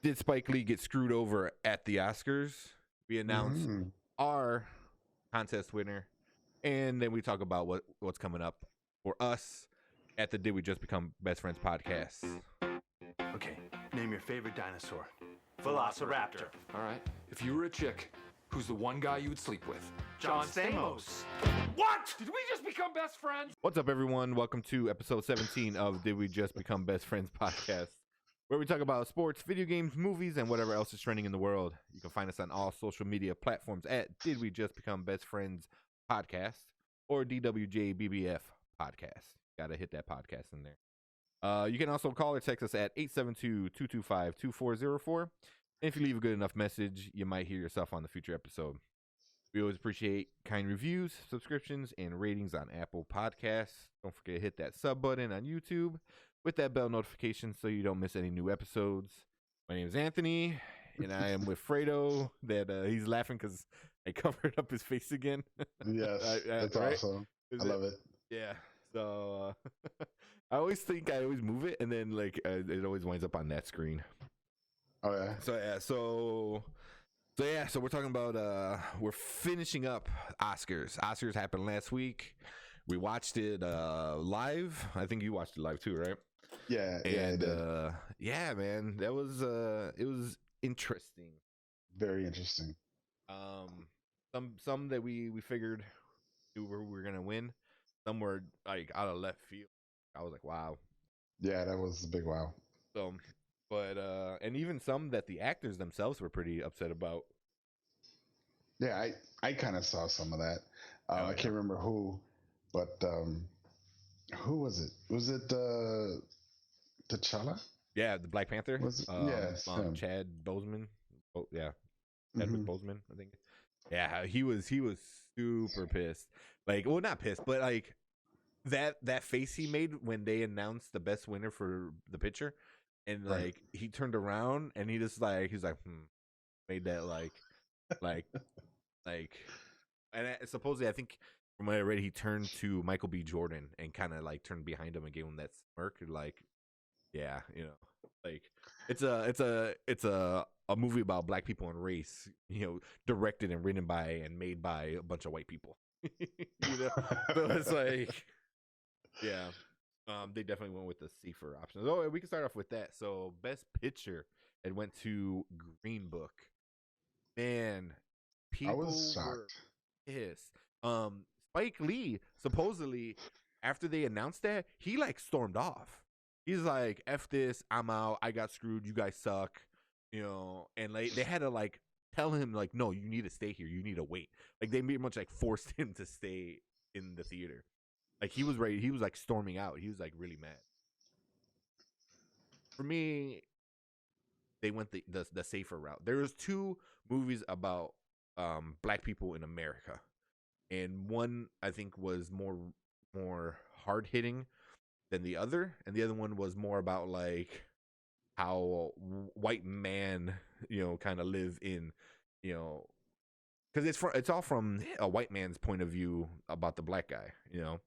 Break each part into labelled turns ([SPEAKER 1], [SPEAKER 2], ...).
[SPEAKER 1] Did Spike Lee get screwed over at the Oscars? We announced our contest winner, and then we talk about what's coming up for us at the Did We Just Become Best Friends podcast.
[SPEAKER 2] Okay, name your favorite dinosaur.
[SPEAKER 3] Velociraptor.
[SPEAKER 4] All right. If you were a chick, who's the one guy you would sleep with?
[SPEAKER 3] John Stamos.
[SPEAKER 4] What? Did we just become best friends?
[SPEAKER 1] What's up, everyone? Welcome to episode 17 of Did We Just Become Best Friends podcast, where we talk about sports, video games, movies, and whatever else is trending in the world. You can find us on all social media platforms at Did We Just Become Best Friends podcast or DWJBBF podcast. Gotta hit that podcast in there. You can also call or text us at 872-225-2404. And if you leave a good enough message, you might hear yourself on the future episode. We always appreciate kind reviews, subscriptions, and ratings on Apple Podcasts. Don't forget to hit that sub button on YouTube with that bell notification so you don't miss any new episodes. My name is Anthony, and I am with Fredo. He's laughing because I covered up his face again.
[SPEAKER 5] Yes, that's right? Awesome. I love it.
[SPEAKER 1] Yeah. So I always think I always move it, and then it always winds up on that screen.
[SPEAKER 5] Oh yeah.
[SPEAKER 1] So we're talking about we're finishing up Oscars. Oscars happened last week. We watched it live. I think you watched it live too, right?
[SPEAKER 5] Yeah.
[SPEAKER 1] Yeah, man, that was it was interesting.
[SPEAKER 5] Very interesting.
[SPEAKER 1] Some that we figured we were gonna win. Some were like out of left field. I was like, wow.
[SPEAKER 5] Yeah, that was a big wow.
[SPEAKER 1] So, but and even some that the actors themselves were pretty upset about.
[SPEAKER 5] Yeah, I kind of saw some of that. I can't remember who, but who was it? Was it T'Challa?
[SPEAKER 1] Yeah, the Black Panther.
[SPEAKER 5] Yes,
[SPEAKER 1] Chad Boseman. Oh yeah, Chadwick Boseman, I think. Yeah, he was super pissed. Like, well, not pissed, but like that face he made when they announced the best winner for the picture, and like he turned around and he just he's like made that like, and supposedly I think from what I read he turned to Michael B. Jordan and kind of like turned behind him and gave him that smirk, like, yeah, you know, like it's a movie about black people and race, you know, directed and written by and made by a bunch of white people. You know, so it's like, yeah, they definitely went with the safer options. Oh, we can start off with that. So, best picture, it went to Green Book. Man, people
[SPEAKER 5] I was shocked.
[SPEAKER 1] Were pissed. Spike Lee supposedly after they announced that he like stormed off. He's like, "F this, I'm out. I got screwed. You guys suck." You know, and like they had to like tell him like, no, you need to stay here. You need to wait. Like they pretty much like forced him to stay in the theater. Like he was ready. He was like storming out. He was like really mad. For me, they went the safer route. There was two movies about black people in America, and one I think was more hard hitting than the other, and the other one was more about like how white man, you know, kind of live in, you know, because it's all from a white man's point of view about the black guy, you know,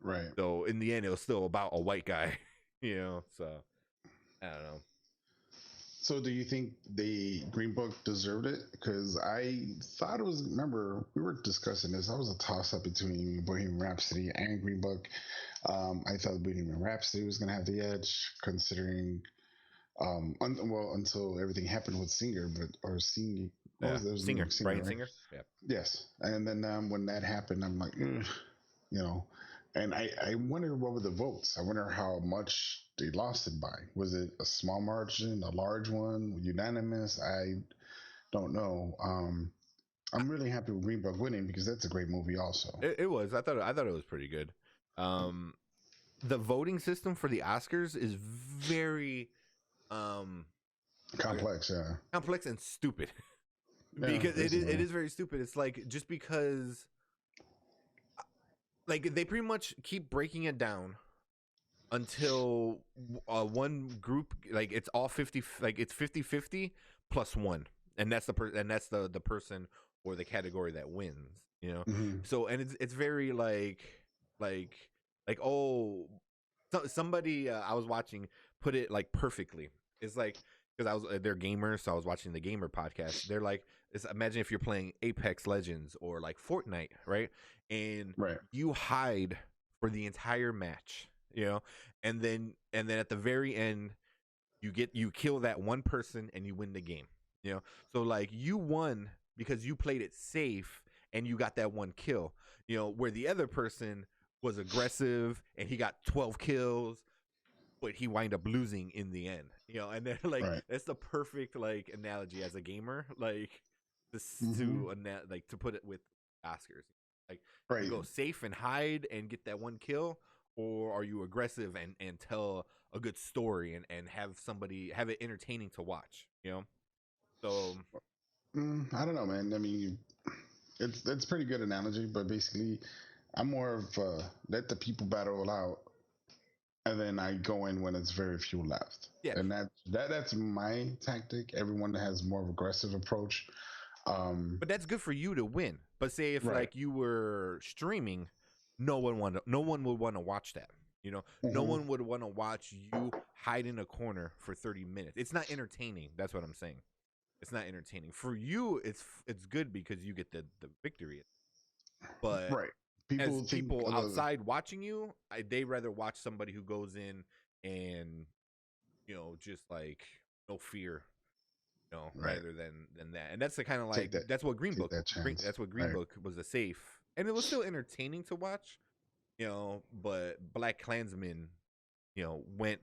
[SPEAKER 5] right?
[SPEAKER 1] So in the end, it was still about a white guy, you know. So I don't know.
[SPEAKER 5] So do you think the Green Book deserved it? Because I thought it was. Remember, we were discussing this. I was a toss up between Bohemian Rhapsody and Green Book. I thought Bohemian Rhapsody was going to have the edge, considering. Until everything happened with Singer, Singer,
[SPEAKER 1] Bryan
[SPEAKER 5] right?
[SPEAKER 1] Singer. Yeah.
[SPEAKER 5] Yes, and then when that happened, I'm like, you know, and I wonder what were the votes. I wonder how much they lost it by. Was it a small margin, a large one, unanimous? I don't know. I'm really happy with Green Book winning because that's a great movie. Also,
[SPEAKER 1] it was. I thought it was pretty good. The voting system for the Oscars is very
[SPEAKER 5] complex
[SPEAKER 1] and stupid. Because it is very stupid. It's like just because like they pretty much keep breaking it down until one group, like it's all 50, like it's 50-50 plus one, and that's the the person or the category that wins, you know. So and it's very like oh, somebody I was watching put it like perfectly. It's like because I was they're gamers, so I was watching the gamer podcast. They're like, imagine if you're playing Apex Legends or like Fortnite, right? And
[SPEAKER 5] Right.
[SPEAKER 1] you hide for the entire match, and then at the very end, you kill that one person and you win the game. So like you won because you played it safe and you got that one kill. Where the other person was aggressive and he got 12 kills, but he wind up losing in the end. And they're like,
[SPEAKER 5] Right.
[SPEAKER 1] that's the perfect like analogy as a gamer, like this
[SPEAKER 5] Mhm.
[SPEAKER 1] to put it with Oscars. Like,
[SPEAKER 5] Right.
[SPEAKER 1] you go safe and hide and get that one kill, or are you aggressive and tell a good story and have it entertaining to watch? So
[SPEAKER 5] I don't know, man. I mean, it's pretty good analogy, but basically, I'm more of let the people battle out, and then I go in when it's very few left.
[SPEAKER 1] yeah,
[SPEAKER 5] And that's my tactic. Everyone has more of aggressive approach.
[SPEAKER 1] but that's good for you to win. But say if
[SPEAKER 5] Right.
[SPEAKER 1] like you were streaming, no one would want to watch that. No
[SPEAKER 5] Mhm.
[SPEAKER 1] one would want to watch you hide in a corner for 30 minutes. It's not entertaining. That's what I'm saying. It's not entertaining. For you, it's good because you get the victory. But
[SPEAKER 5] Right. People
[SPEAKER 1] as
[SPEAKER 5] think
[SPEAKER 1] people
[SPEAKER 5] of
[SPEAKER 1] outside watching you, they rather watch somebody who goes in and just like no fear,
[SPEAKER 5] Right.
[SPEAKER 1] rather than that. And that's the kind of
[SPEAKER 5] Take
[SPEAKER 1] like
[SPEAKER 5] that-
[SPEAKER 1] that's what Green
[SPEAKER 5] take
[SPEAKER 1] Book.
[SPEAKER 5] that chance.
[SPEAKER 1] That's what Green
[SPEAKER 5] Right.
[SPEAKER 1] Book was, a safe, and it was still entertaining to watch. But Black Klansmen, went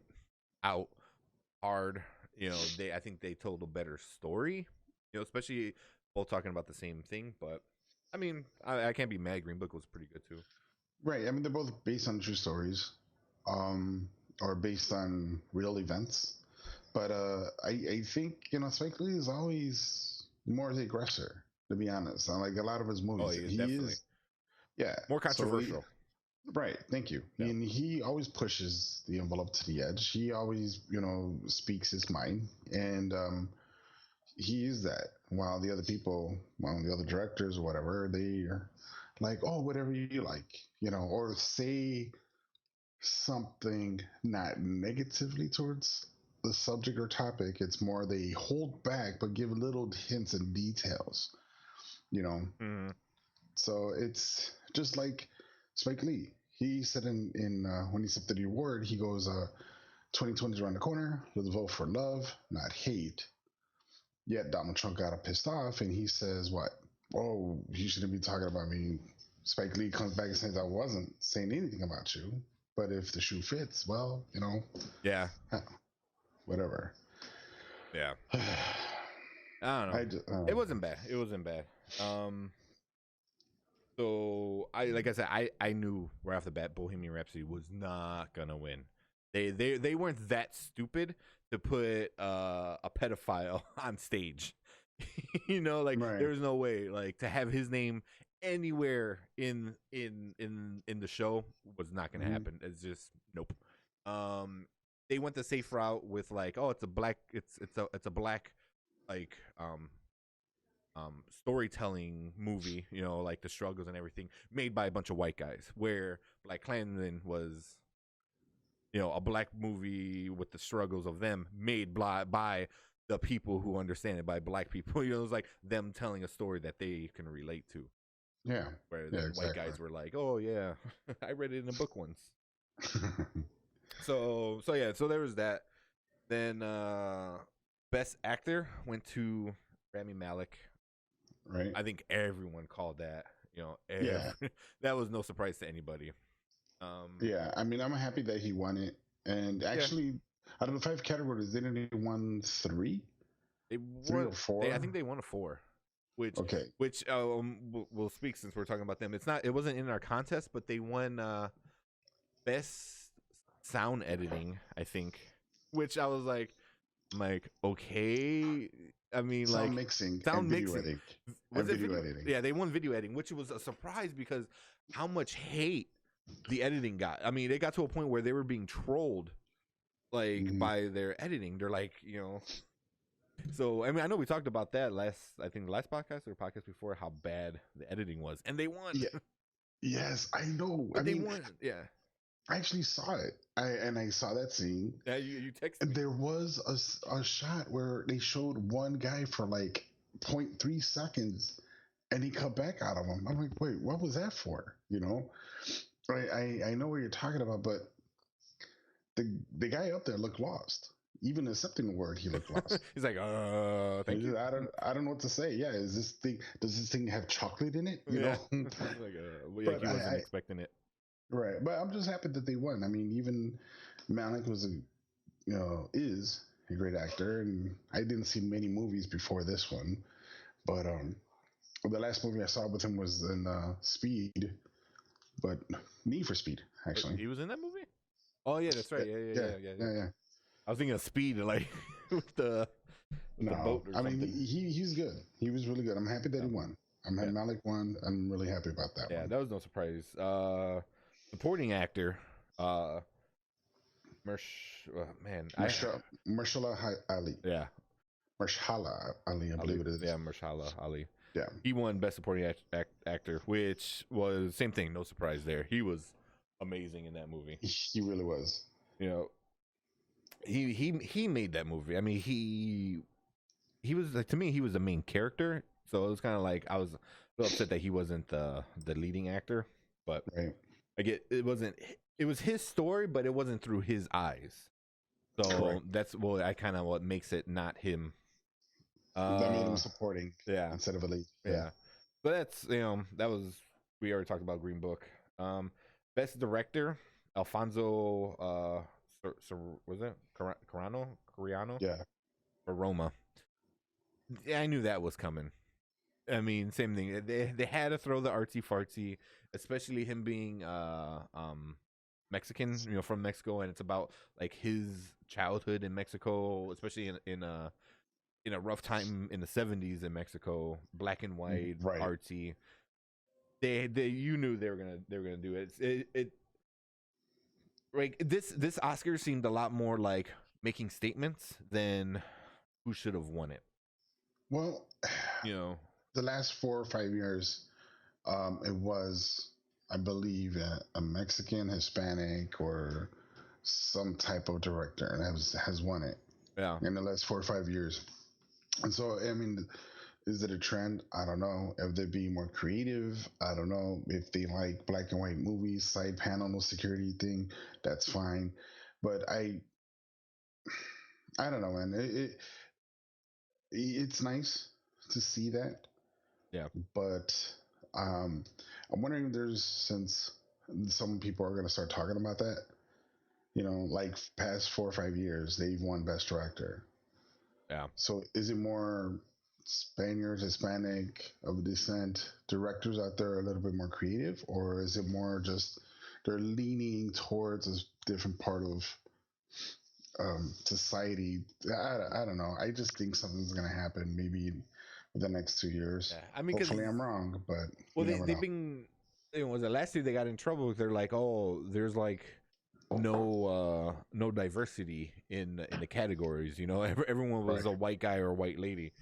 [SPEAKER 1] out hard. I think they told a better story. Especially both talking about the same thing. But I mean, I can't be mad. Green Book was pretty good too.
[SPEAKER 5] Right. I mean, they're both based on true stories, or based on real events. But I think Spike Lee is always more the aggressor. To be honest, on like a lot of his movies,
[SPEAKER 1] Oh, he is definitely
[SPEAKER 5] yeah,
[SPEAKER 1] more
[SPEAKER 5] So
[SPEAKER 1] controversial.
[SPEAKER 5] right. Thank you.
[SPEAKER 1] Yeah.
[SPEAKER 5] And he always pushes the envelope to the edge. He always, speaks his mind, and he is that. While the other people, the other directors or whatever, they are like, oh, whatever you like, or say something not negatively towards the subject or topic. It's more they hold back but give little hints and details, you know.
[SPEAKER 1] Mhm.
[SPEAKER 5] So it's just like Spike Lee. He said in when he accepted the award, he goes, 2020 is around the corner. Let's vote for love, not hate. Yet Donald Trump got pissed off and he says, what? Oh, you shouldn't be talking about me. Spike Lee comes back and says, I wasn't saying anything about you. But if the shoe fits, well,
[SPEAKER 1] Yeah.
[SPEAKER 5] whatever.
[SPEAKER 1] Yeah. I don't know. It wasn't bad. It wasn't bad. So like I said, I knew right off the bat Bohemian Rhapsody was not gonna win. They weren't that stupid to put a pedophile on stage.
[SPEAKER 5] Right.
[SPEAKER 1] there was no way like to have his name anywhere in the show was not gonna
[SPEAKER 5] Mhm.
[SPEAKER 1] happen. It's just nope. They went the safe route with like, oh, it's a black like storytelling movie, like the struggles and everything made by a bunch of white guys, where Black Klansman was a black movie with the struggles of them made by the people who understand it, by black people. It was like them telling a story that they can relate to,
[SPEAKER 5] Yeah.
[SPEAKER 1] where
[SPEAKER 5] Yeah,
[SPEAKER 1] the white
[SPEAKER 5] exactly.
[SPEAKER 1] guys were like, oh yeah, I read it in a book once. So yeah, so there was that. Then best actor went to Rami Malek.
[SPEAKER 5] Right.
[SPEAKER 1] I think everyone called that.
[SPEAKER 5] Yeah.
[SPEAKER 1] That was no surprise to anybody.
[SPEAKER 5] Yeah. I mean, I'm happy that he won it. And actually, out of the 5 categories, didn't he won 3?
[SPEAKER 1] They
[SPEAKER 5] 3
[SPEAKER 1] won,
[SPEAKER 5] or 4?
[SPEAKER 1] I think they won a 4. Which
[SPEAKER 5] Okay.
[SPEAKER 1] we'll speak since we're talking about them. It wasn't in our contest, but they won best sound editing, I think. Which I was like, okay. I mean,
[SPEAKER 5] Sound
[SPEAKER 1] like
[SPEAKER 5] mixing
[SPEAKER 1] sound
[SPEAKER 5] and video
[SPEAKER 1] mixing.
[SPEAKER 5] editing.
[SPEAKER 1] Was
[SPEAKER 5] And
[SPEAKER 1] it
[SPEAKER 5] video editing.
[SPEAKER 1] Yeah, they won video editing, which was a surprise because how much hate the editing got. I mean, it got to a point where they were being trolled like
[SPEAKER 5] Mhm.
[SPEAKER 1] by their editing. They're like, So I mean, I know we talked about that last podcast or podcast before, how bad the editing was, and they won.
[SPEAKER 5] Yeah. Yes, I know.
[SPEAKER 1] But
[SPEAKER 5] I
[SPEAKER 1] they
[SPEAKER 5] mean,
[SPEAKER 1] won. Yeah.
[SPEAKER 5] I actually saw it. I saw that scene.
[SPEAKER 1] Yeah, you texted
[SPEAKER 5] And
[SPEAKER 1] me.
[SPEAKER 5] there was a shot where they showed one guy for like 0.3 seconds, and he cut back out of him. I'm like, wait, what was that for? You know, I know what you're talking about, but the guy up there looked lost. Even accepting the word, he looked lost.
[SPEAKER 1] He's like, thank you.
[SPEAKER 5] I don't know what to say. Yeah, does this thing have chocolate in it? You
[SPEAKER 1] Yeah.
[SPEAKER 5] know,
[SPEAKER 1] Like, well, yeah,
[SPEAKER 5] But
[SPEAKER 1] he wasn't
[SPEAKER 5] I-
[SPEAKER 1] expecting it.
[SPEAKER 5] right? But I'm just happy that they won. I mean, even Malik is a great actor, and I didn't see many movies before this one, but the last movie I saw with him was in Speed, but Need for Speed actually.
[SPEAKER 1] He was in that movie. Oh yeah, that's right. Yeah. I was thinking of Speed, like with the
[SPEAKER 5] No,
[SPEAKER 1] boat or
[SPEAKER 5] I mean
[SPEAKER 1] something.
[SPEAKER 5] he's good. He was really good. I'm happy that he won. I'm
[SPEAKER 1] Yeah.
[SPEAKER 5] Malik won. I'm really happy about that
[SPEAKER 1] Yeah,
[SPEAKER 5] one.
[SPEAKER 1] that was no surprise. Supporting actor, man,
[SPEAKER 5] Marshala Ali.
[SPEAKER 1] yeah,
[SPEAKER 5] Marshala Ali, I believe it is.
[SPEAKER 1] Yeah, Marshala Ali.
[SPEAKER 5] Yeah.
[SPEAKER 1] He won Best Supporting Actor, which was same thing. No surprise there. He was amazing in that movie.
[SPEAKER 5] He really was.
[SPEAKER 1] You know, he made that movie. I mean, he was like, to me, he was the main character. So it was kind of like I was a little upset that he wasn't the leading actor. But
[SPEAKER 5] Right.
[SPEAKER 1] it was his story, but it wasn't through his eyes. So
[SPEAKER 5] Correct.
[SPEAKER 1] that's what makes it not him.
[SPEAKER 5] That made him supporting
[SPEAKER 1] Yeah.
[SPEAKER 5] instead of a lead.
[SPEAKER 1] Yeah. But that's that was, we already talked about Green Book. Best director, Alfonso was it Cariano?
[SPEAKER 5] Yeah.
[SPEAKER 1] For Roma. Yeah, I knew that was coming. I mean, same thing. They had to throw the artsy fartsy, especially him being Mexican, from Mexico, and it's about like his childhood in Mexico, especially in a rough time in the 70s in Mexico, black and white,
[SPEAKER 5] Right.
[SPEAKER 1] artsy. They you knew they were gonna do it. It like this Oscar seemed a lot more like making statements than who should have won it.
[SPEAKER 5] Well, the last 4 or 5 years, it was, I believe, a Mexican, Hispanic, or some type of director that has won it.
[SPEAKER 1] Yeah.
[SPEAKER 5] In the last 4 or 5 years. And so, I mean, is it a trend? I don't know. If they be more creative, I don't know. If they like black and white movies, side panel, no security thing, that's fine. But I don't know, man. It's nice to see that.
[SPEAKER 1] Yeah.
[SPEAKER 5] But I'm wondering if since some people are going to start talking about that, like past 4 or 5 years, they've won Best Director.
[SPEAKER 1] Yeah.
[SPEAKER 5] So is it more Spaniards, Hispanic of descent directors out there a little bit more creative, or is it more just they're leaning towards a different part of society? I don't know. I just think something's going to happen maybe in the next 2 years.
[SPEAKER 1] Yeah. I mean,
[SPEAKER 5] hopefully I'm wrong, but
[SPEAKER 1] they've been. Was it last year they got in trouble? They're like, oh, there's like no diversity in the categories. Everyone was
[SPEAKER 5] Right.
[SPEAKER 1] a white guy or a white lady.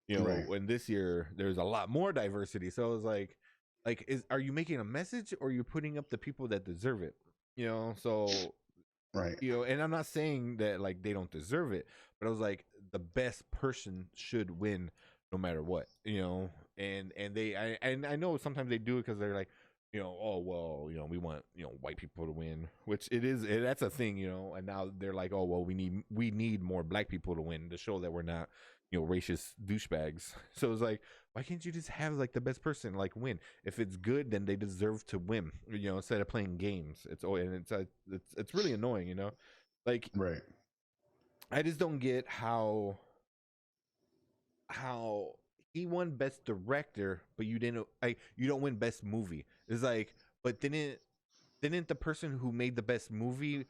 [SPEAKER 5] Right.
[SPEAKER 1] When this year there's a lot more diversity. So it's like are you making a message or are you putting up the people that deserve it? So
[SPEAKER 5] Right.
[SPEAKER 1] and I'm not saying that like they don't deserve it, but I was like, the best person should win no matter what. And I know sometimes they do it because they're like, oh well, we want white people to win, which that's a thing, and now they're like, oh well, we need more black people to win to show that we're not racist douchebags. So it's like, why can't you just have like the best person like win? If it's good, then they deserve to win, instead of playing games. It's really annoying, like,
[SPEAKER 5] Right.
[SPEAKER 1] I just don't get how he won Best Director, but you don't win Best Movie. It's like, but didn't the person who made the best movie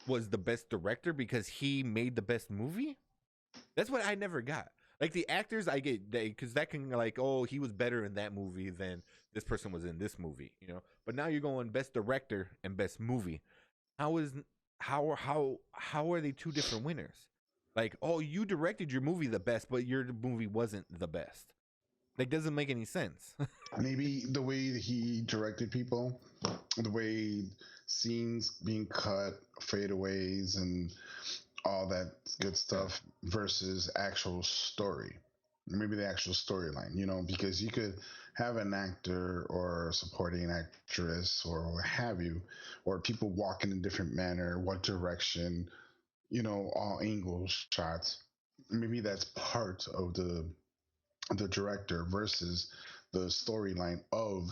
[SPEAKER 1] was the best director because he made the best movie? That's what I never got. Like the actors, I get because that can like, oh, he was better in that movie than this person was in this movie, But now you're going Best Director and Best Movie. How are they two different winners? Like, oh, you directed your movie the best, but your movie wasn't the best. Like, doesn't make any sense.
[SPEAKER 5] Maybe the way that he directed people, the way scenes being cut, fadeaways, and all that good stuff versus actual story. Maybe the actual storyline, because you could have an actor or a supporting actress or what have you, or people walk in a different manner, what direction, all angles, shots. Maybe that's part of the director versus the storyline of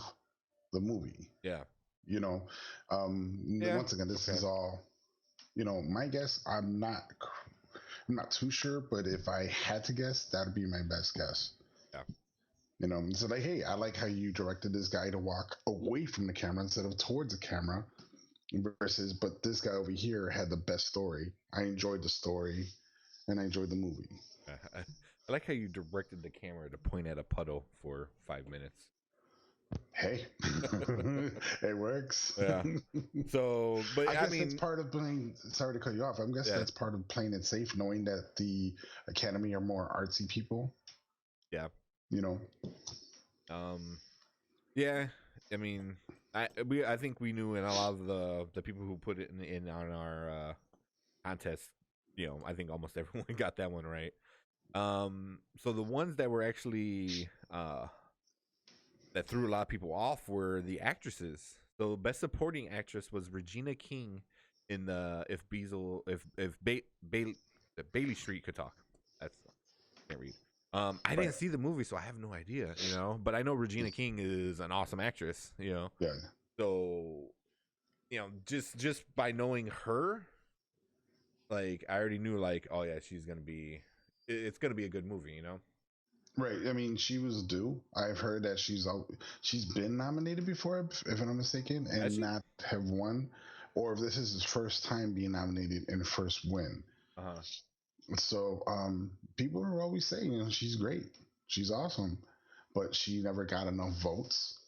[SPEAKER 5] the movie.
[SPEAKER 1] Yeah.
[SPEAKER 5] You know, Once again, this is all, my guess. I'm not too sure, but if I had to guess, that'd be my best guess.
[SPEAKER 1] Yeah.
[SPEAKER 5] So like, hey, I like how you directed this guy to walk away from the camera instead of towards the camera versus, but this guy over here had the best story. I enjoyed the story and I enjoyed the movie.
[SPEAKER 1] I like how you directed the camera to point at a puddle for 5 minutes.
[SPEAKER 5] Hey, it works.
[SPEAKER 1] Yeah. So, but
[SPEAKER 5] I guess
[SPEAKER 1] mean,
[SPEAKER 5] that's part of playing. Sorry to cut you off. I guess that's part of playing it safe, knowing that the Academy are more artsy people.
[SPEAKER 1] Yeah.
[SPEAKER 5] Yeah.
[SPEAKER 1] I mean, I think we knew, and a lot of the people who put it in on our contest, I think almost everyone got that one right. So the ones that were actually that threw a lot of people off were the actresses. So best supporting actress was Regina King in the Bailey Street Could Talk. That's can't read. I didn't see the movie, so I have no idea, but I know Regina King is an awesome actress,
[SPEAKER 5] Yeah.
[SPEAKER 1] So, just by knowing her, like I already knew, like, oh yeah, it's gonna be a good movie,
[SPEAKER 5] Right. I mean, she was due. I've heard that she's been nominated before, if I'm not mistaken, and not have won, or if this is his first time being nominated and first win. So people are always saying, she's great, she's awesome, but she never got enough votes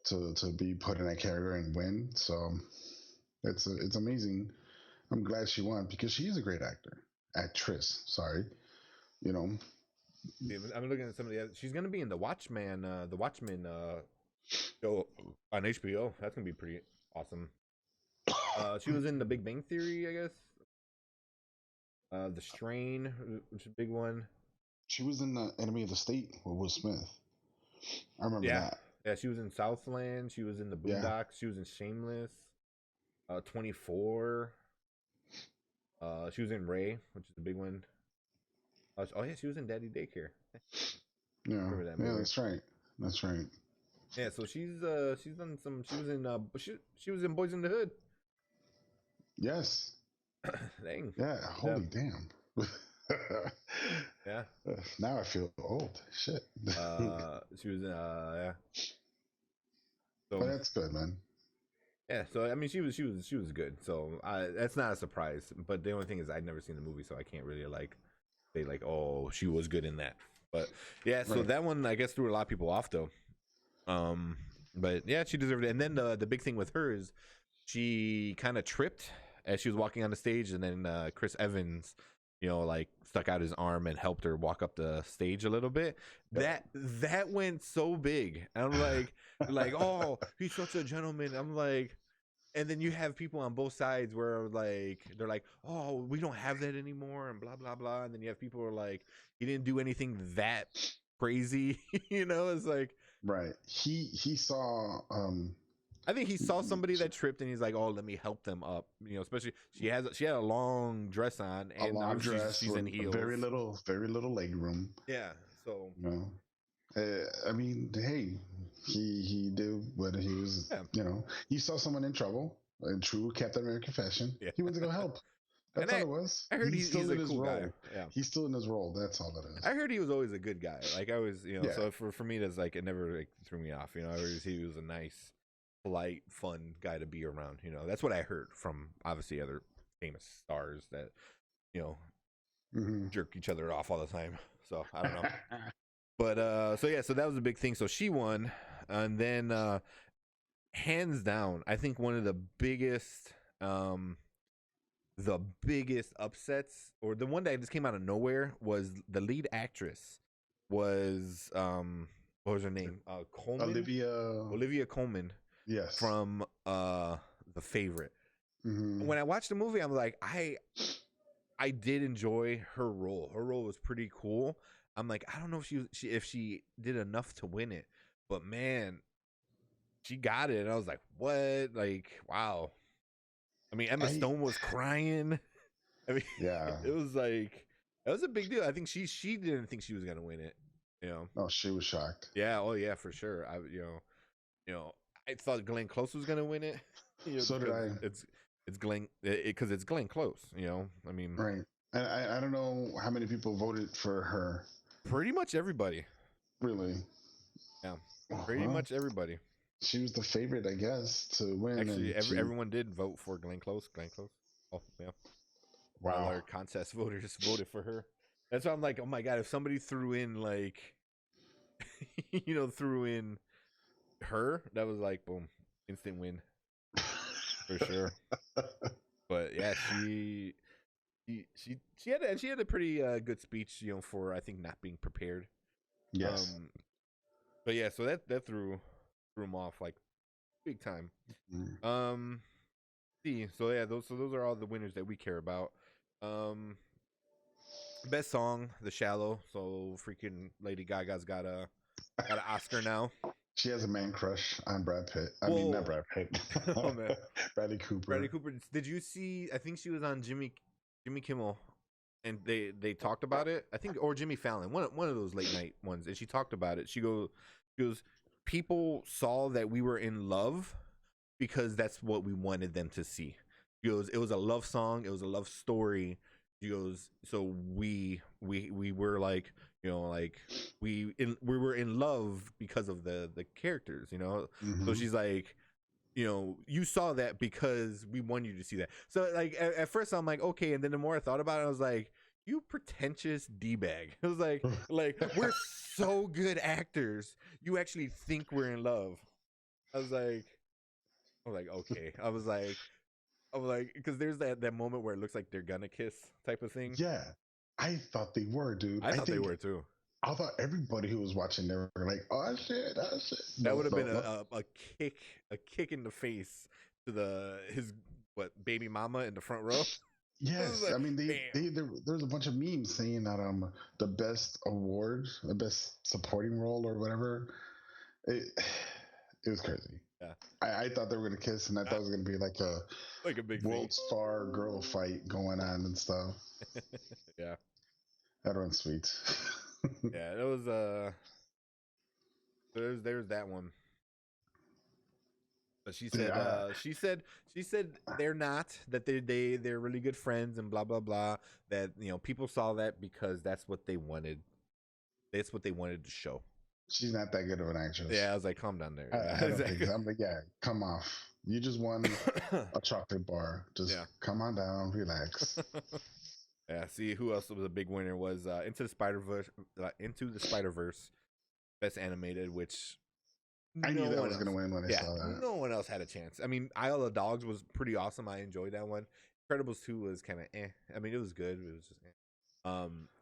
[SPEAKER 5] to be put in that category and win. So it's amazing. I'm glad she won because she is a great actress. Sorry,
[SPEAKER 1] I'm looking at some of the other. She's gonna be in the Watchmen show on HBO. That's gonna be pretty awesome. She was in The Big Bang Theory, I guess. The Strain, which is a big one.
[SPEAKER 5] She was in the Enemy of the State with Will Smith. I remember that.
[SPEAKER 1] Yeah, she was in Southland. She was in The Boondocks. Yeah. She was in Shameless. 24. She was in Ray, which is a big one. Oh yeah, she was in Daddy Daycare.
[SPEAKER 5] Yeah, that's right. That's right.
[SPEAKER 1] Yeah, so she's done some. She was in she was in Boys in the Hood.
[SPEAKER 5] Yes.
[SPEAKER 1] Dang.
[SPEAKER 5] Yeah. Holy damn.
[SPEAKER 1] Yeah.
[SPEAKER 5] Now I feel old. Shit.
[SPEAKER 1] She was yeah. So
[SPEAKER 5] but that's good, man.
[SPEAKER 1] Yeah. So I mean, she was good. So that's not a surprise. But the only thing is, I'd never seen the movie, so I can't really say oh, she was good in that. But yeah, so that one I guess threw a lot of people off though. But yeah, she deserved it. And then the big thing with her is she kind of tripped as she was walking on the stage, and then Chris Evans, stuck out his arm and helped her walk up the stage a little bit. That went so big. And I'm like, oh, he's such a gentleman. I'm like, and then you have people on both sides where they're like, oh, we don't have that anymore, and blah blah blah. And then you have people who are like, he didn't do anything that crazy, It's like,
[SPEAKER 5] right. He saw.
[SPEAKER 1] I think he saw somebody that tripped, and he's like, "Oh, let me help them up." Especially she had a long dress on, and
[SPEAKER 5] a long dress,
[SPEAKER 1] she's in heels,
[SPEAKER 5] very little leg room.
[SPEAKER 1] Yeah, so
[SPEAKER 5] I mean, hey, he did what he was. Yeah. He saw someone in trouble in true Captain American fashion. Yeah. He went to go help. That's all it was.
[SPEAKER 1] I heard he's still in his role. Guy. Yeah.
[SPEAKER 5] He's still in his role. That's all that is.
[SPEAKER 1] I heard he was always a good guy. Like I was, So for me, that's it never threw me off. I heard he was a nice, polite, fun guy to be around. That's what I heard from obviously other famous stars that jerk each other off all the time. So I don't know. But so that was a big thing. So she won, and then hands down, I think one of the biggest upsets, or the one that just came out of nowhere, was the lead actress was what was her name? Coleman.
[SPEAKER 5] Olivia
[SPEAKER 1] Coleman.
[SPEAKER 5] Yes.
[SPEAKER 1] From the favorite.
[SPEAKER 5] Mhm.
[SPEAKER 1] When I watched the movie, I'm like, I did enjoy her role. Her role was pretty cool. I'm like, I don't know if she did enough to win it, but man, she got it. And I was like, what? Like, wow. I mean, Emma
[SPEAKER 5] I
[SPEAKER 1] Stone was crying. I mean,
[SPEAKER 5] yeah.
[SPEAKER 1] it was like that was a big deal. I think she didn't think she was gonna win it. You know?
[SPEAKER 5] Oh, she was shocked.
[SPEAKER 1] Yeah. Oh yeah, for sure. I thought Glenn Close was gonna win it.
[SPEAKER 5] So did
[SPEAKER 1] because
[SPEAKER 5] I.
[SPEAKER 1] it's Glenn because it's Glenn Close. I mean,
[SPEAKER 5] Right. And I don't know how many people voted for her.
[SPEAKER 1] pretty much everybody.
[SPEAKER 5] Really.
[SPEAKER 1] Yeah, pretty
[SPEAKER 5] Well,
[SPEAKER 1] much everybody.
[SPEAKER 5] she was the favorite, I guess, to win.
[SPEAKER 1] Actually,
[SPEAKER 5] And
[SPEAKER 1] everyone did vote for Glenn Close. Glenn Close. Oh yeah. All
[SPEAKER 5] wow.
[SPEAKER 1] our contest voters voted for her. That's why I'm like, oh my god, if somebody threw in like, threw in her, that was like, boom, instant win for sure. But yeah, she had a pretty good speech, for I think not being prepared.
[SPEAKER 5] Yes.
[SPEAKER 1] But yeah, so that threw him off like big time.
[SPEAKER 5] Mm.
[SPEAKER 1] See, so yeah, those are all the winners that we care about. Best song, The Shallow. So freaking Lady Gaga's got an Oscar now.
[SPEAKER 5] She has a man crush on Brad Pitt. I mean, not Brad Pitt.
[SPEAKER 1] Oh man,
[SPEAKER 5] Bradley Cooper.
[SPEAKER 1] Bradley Cooper. Did you see? I think she was on Jimmy Kimmel, and they talked about it. I think, or Jimmy Fallon, one of those late night ones, and she talked about it. She goes, people saw that we were in love because that's what we wanted them to see. She goes, it was a love song, it was a love story. She goes, so we were like, we were in love because of the characters,
[SPEAKER 5] Mm-hmm.
[SPEAKER 1] So she's like, you saw that because we want you to see that. So like at first I'm like, okay, and then the more I thought about it, I was like, you pretentious d-bag. I was like we're so good actors, you actually think we're in love. I was like, okay. I was like, because there's that moment where it looks like they're gonna kiss type of thing.
[SPEAKER 5] Yeah, I thought they were, dude.
[SPEAKER 1] I thought they were too.
[SPEAKER 5] I thought everybody who was watching, they were like, "Oh shit, oh shit."
[SPEAKER 1] That would have been a kick in the face to his baby mama in the front row.
[SPEAKER 5] Yes,
[SPEAKER 1] like,
[SPEAKER 5] I mean there's a bunch of memes saying that the best award, the best supporting role or whatever, it was crazy.
[SPEAKER 1] Yeah,
[SPEAKER 5] I thought they were gonna kiss, and I thought it was gonna be like
[SPEAKER 1] a big
[SPEAKER 5] world star girl fight going on and stuff.
[SPEAKER 1] Yeah,
[SPEAKER 5] that runs sweet.
[SPEAKER 1] Yeah, it was there's that one. But she said she said they're not, that they're really good friends and blah blah blah, that people saw that because that's what they wanted. That's what they wanted to show.
[SPEAKER 5] She's not that good of an actress.
[SPEAKER 1] Yeah, I was like, calm down there.
[SPEAKER 5] I don't think so. I'm like, yeah, come off. You just won a chocolate bar. Just come on down, relax.
[SPEAKER 1] Yeah. See, who else was a big winner was Into the Spider-Verse, Best Animated, which
[SPEAKER 5] I knew that was going to win when I saw that.
[SPEAKER 1] No one else had a chance. I mean, Isle of Dogs was pretty awesome. I enjoyed that one. Incredibles 2 was kind of I mean, it was good. It was just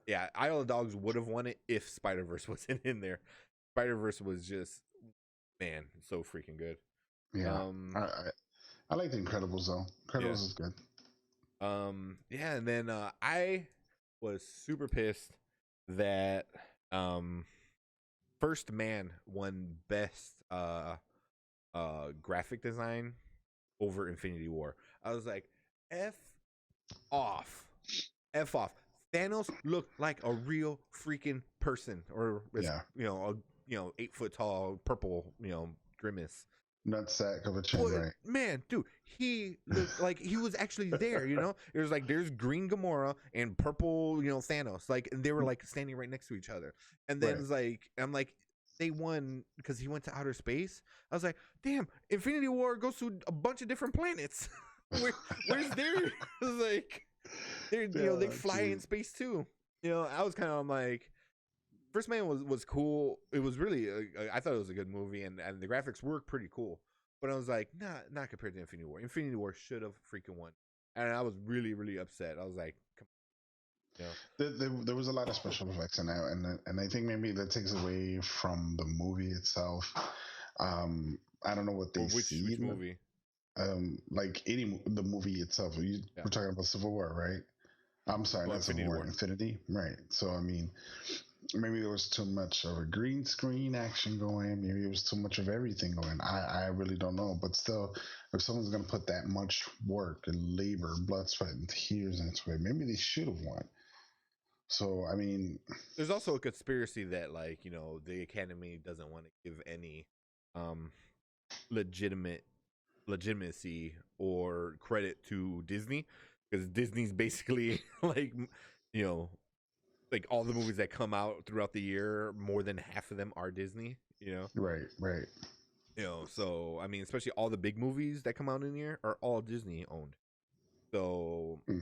[SPEAKER 1] yeah, Isle of Dogs would have won it if Spider-Verse wasn't in there. Spider-Verse was just, man, so freaking good.
[SPEAKER 5] Yeah. I like the Incredibles though. Incredibles is good.
[SPEAKER 1] Yeah, and then I was super pissed that First Man won best graphic design over Infinity War. I was like, F off. Thanos looked like a real freaking person, or 8 foot tall purple, grimace.
[SPEAKER 5] Nutsack of a chin, right?
[SPEAKER 1] Man, dude, he looked like he was actually there. It was like there's green Gamora and purple, Thanos. Like, and they were like standing right next to each other. And then it's like, I'm like, they won because he went to outer space. I was like, damn, Infinity War goes to a bunch of different planets. Where's their? I was like, they fly in space too. I was kind of like, First Man was cool. It was really, I thought it was a good movie, and the graphics were pretty cool. But I was like, not compared to Infinity War. Infinity War should have freaking won, and I was really, really upset. I was like, come on.
[SPEAKER 5] There was a lot of special effects in that, and I think maybe that takes away from the movie itself. I don't know what they see.
[SPEAKER 1] Which movie?
[SPEAKER 5] like the movie itself.
[SPEAKER 1] Yeah.
[SPEAKER 5] We're talking about Civil War, right? I'm sorry,
[SPEAKER 1] Well,
[SPEAKER 5] not Civil
[SPEAKER 1] Infinity
[SPEAKER 5] War,
[SPEAKER 1] War.
[SPEAKER 5] Infinity, right? So I mean, maybe there was too much of a green screen action going. Maybe it was too much of everything going. I really don't know. But still, if someone's gonna put that much work and labor, blood, sweat, and tears into it, maybe they should have won. So I mean,
[SPEAKER 1] There's also a conspiracy that, like, the Academy doesn't want to give any um legitimacy or credit to Disney, because Disney's basically like, you know like all the movies that come out throughout the year, more than half of them are Disney.
[SPEAKER 5] right, right.
[SPEAKER 1] So I mean, especially all the big movies that come out in the year are all Disney owned. So
[SPEAKER 5] Hmm.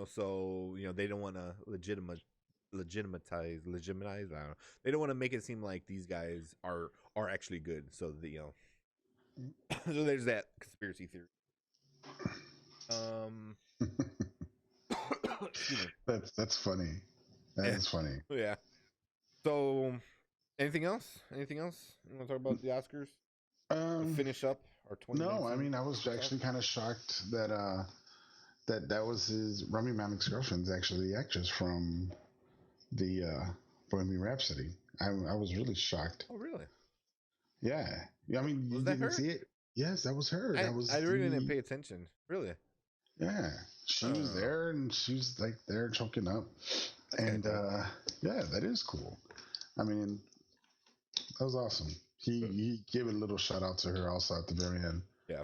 [SPEAKER 5] So
[SPEAKER 1] they don't want to legitimize. I don't know. They don't want to make it seem like these guys are actually good. So so there's that conspiracy theory. Um, excuse me.
[SPEAKER 5] that's funny. That
[SPEAKER 1] Yeah.
[SPEAKER 5] is funny.
[SPEAKER 1] Yeah. So, anything else? Anything else you want to talk about the Oscars? Finish up our 2019.
[SPEAKER 5] No, I mean I was actually kind of shocked that that was his Rami Malek's girlfriend's actually the actress from the Bohemian Rhapsody. I was really shocked.
[SPEAKER 1] Oh, really?
[SPEAKER 5] Yeah, yeah. I mean, you
[SPEAKER 1] Was that
[SPEAKER 5] didn't
[SPEAKER 1] her?
[SPEAKER 5] see it. Yes, that was her. That was
[SPEAKER 1] I really didn't pay attention. Really?
[SPEAKER 5] yeah. She was
[SPEAKER 1] Oh.
[SPEAKER 5] there, and she was like there choking up,
[SPEAKER 1] That's
[SPEAKER 5] and
[SPEAKER 1] kinda
[SPEAKER 5] yeah, that is cool. I mean, that was awesome. He gave a little shout out to her also at the very end.
[SPEAKER 1] Yeah.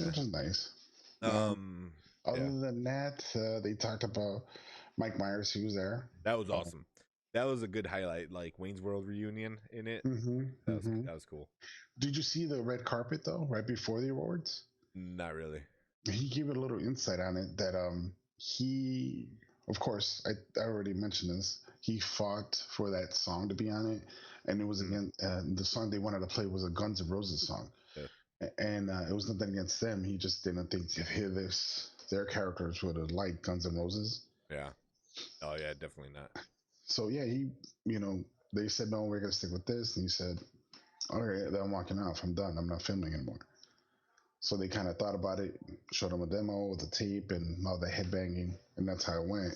[SPEAKER 5] Which is nice.
[SPEAKER 1] Yeah.
[SPEAKER 5] Other than that, they talked about Mike Myers. He was there.
[SPEAKER 1] That was awesome. That was a good highlight, like Wayne's World reunion in it. That was cool.
[SPEAKER 5] Did you see the red carpet though? Right before the awards,
[SPEAKER 1] Not really.
[SPEAKER 5] he gave a little insight on it that he, of course, I already mentioned this. He fought for that song to be on it, and it was again the song they wanted to play was a Guns N' Roses song.
[SPEAKER 1] Yeah.
[SPEAKER 5] And it was nothing against them. He just didn't think their characters would have liked Guns N' Roses.
[SPEAKER 1] Yeah. Oh yeah, definitely not.
[SPEAKER 5] So yeah, they said no, we're gonna stick with this, and he said, all right, then I'm walking off. I'm done. I'm not filming anymore. So they kind of thought about it, showed him a demo with the tape and all the headbanging, and that's how it went.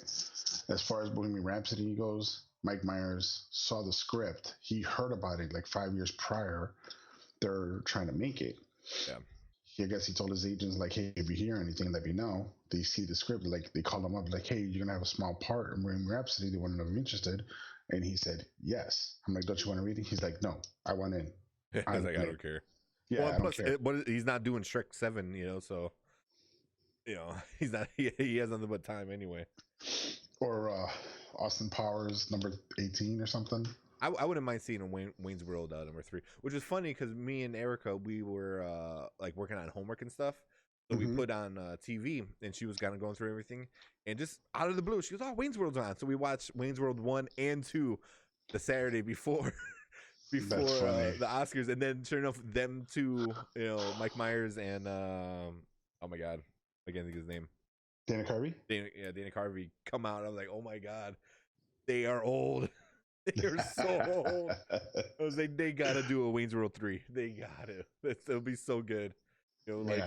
[SPEAKER 5] As far as Bohemian Rhapsody goes, Mike Myers saw the script. He heard about it like 5 years prior. They're trying to make it.
[SPEAKER 1] Yeah.
[SPEAKER 5] I guess he told his agents, like, hey, if you hear anything, let me know. They see the script, like, they call him up, like, hey, you're going to have a small part in Bohemian Rhapsody. They want to know if you're interested. And he said, yes. I'm like, don't you want to read it? He's like, no, I want in.
[SPEAKER 1] I don't care.
[SPEAKER 5] Yeah,
[SPEAKER 1] well,
[SPEAKER 5] I don't
[SPEAKER 1] plus,
[SPEAKER 5] care.
[SPEAKER 1] but he's not doing Shrek 7, so he's not. He has nothing but time anyway.
[SPEAKER 5] Or Austin Powers number 18 or something.
[SPEAKER 1] I wouldn't mind seeing a Wayne's World number 3, which is funny because me and Erica, we were like working on homework and stuff. So we put on TV, and she was kind of going through everything, and just out of the blue, she goes, "Oh, Wayne's World's on." So we watched Wayne's World 1 and 2 the Saturday before the Oscars, and then sure enough, them two, Mike Myers and oh my god, I can't think of his name.
[SPEAKER 5] Dana Carvey.
[SPEAKER 1] Dana Carvey come out. I'm like, oh my god, they are old. They're so old. I was like, they gotta do a Wayne's World 3. They gotta. It'll be so good.